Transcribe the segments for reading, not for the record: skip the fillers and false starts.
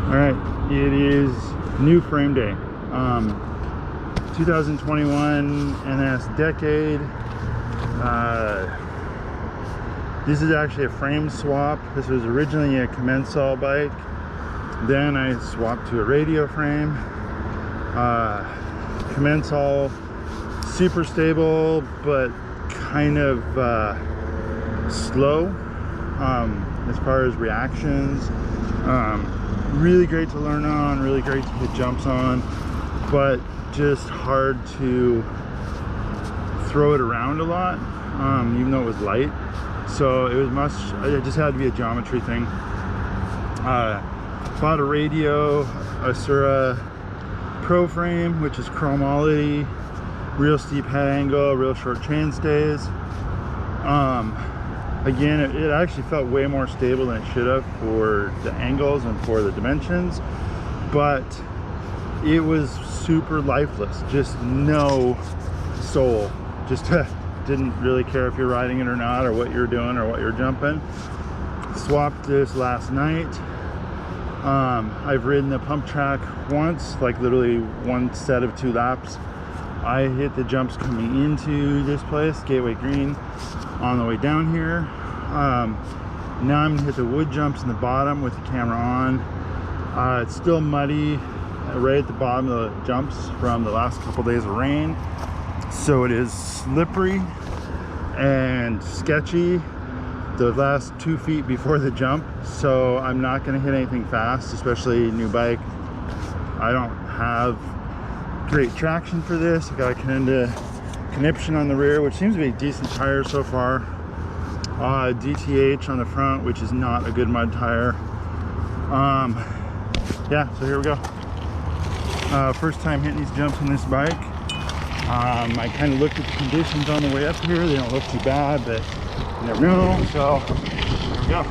All right, it is new frame day. 2021 NS Decade. This is actually a frame swap. This was originally a Commencal bike. Then I swapped to a radio frame. Commencal, super stable, but kind of slow as far as reactions. Really great to learn on, really great to hit jumps on, but just hard to throw it around a lot, even though it was light. So it just had to be a geometry thing. Bought a radio, Asura Pro frame, which is chromality, real steep head angle, real short chain stays. Again, it actually felt way more stable than it should have for the angles and for the dimensions, but it was super lifeless, just no soul. Just didn't really care if you're riding it or not, or what you're doing or what you're jumping. Swapped this last night. I've ridden the pump track once, like literally one set of 2 laps. I hit the jumps coming into this place, Gateway Green, on the way down here. Now I'm gonna hit the wood jumps in the bottom with the camera on. It's still muddy right at the bottom of the jumps from the last couple days of rain, so it is slippery and sketchy the last 2 feet before the jump. So I'm not gonna hit anything fast, especially new bike. I don't have great traction for this. I got a conniption on the rear, which seems to be a decent tire so far. DTH on the front, which is not a good mud tire. Yeah, so here we go. First time hitting these jumps on this bike. I kind of looked at the conditions on the way up here. They don't look too bad, but you never know. So here we go.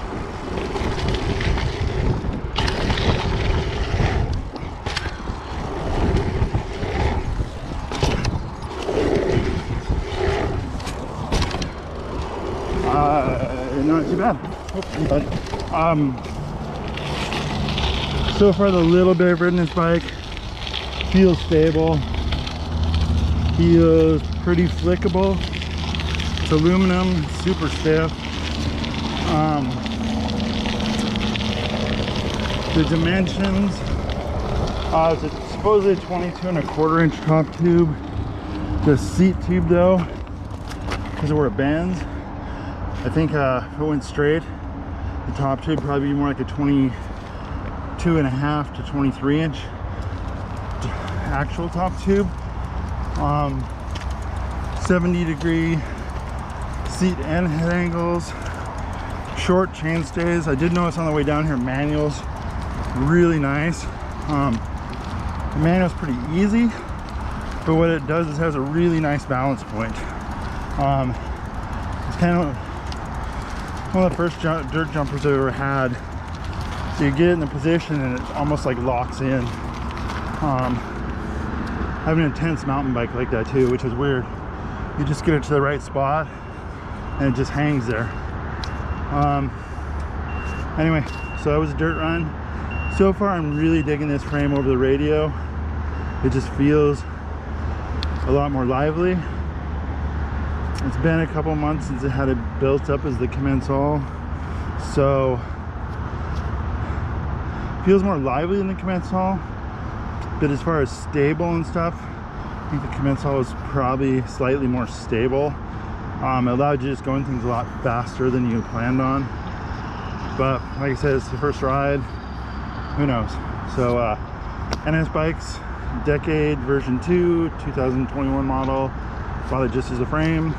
Not too bad. So far, the little bit I've ridden this bike feels stable, feels pretty flickable. It's aluminum, super stiff. The dimensions, it's supposedly 22¼ inch top tube. The seat tube though, because of where it bends, I think if it went straight, the top tube would probably be more like a 22½ to 23 inch actual top tube. 70-degree seat and head angles, short chain stays. I did notice on the way down here, manual's really nice. The manual's pretty easy, but what it does is has a really nice balance point. It's kind of one of the first dirt jumpers I've ever had. So you get in the position and it almost like locks in. I have an intense mountain bike like that too, which is weird. You just get it to the right spot and it just hangs there. Anyway, so that was a dirt run. So far I'm really digging this frame over the radio. It just feels a lot more lively. It's been a couple months since it had it built up as the Commencal, so feels more lively than the Commencal. But as far as stable and stuff, I think the Commencal is probably slightly more stable. It allowed you just going things a lot faster than you planned on. But like I said, it's the first ride. Who knows? So NS Bikes Decade version 2, 2021 model. Bought it just as a frame.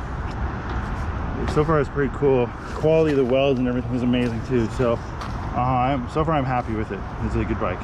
So far it's pretty cool. Quality of the welds and everything is amazing too. So so far I'm happy with it. It's a good bike.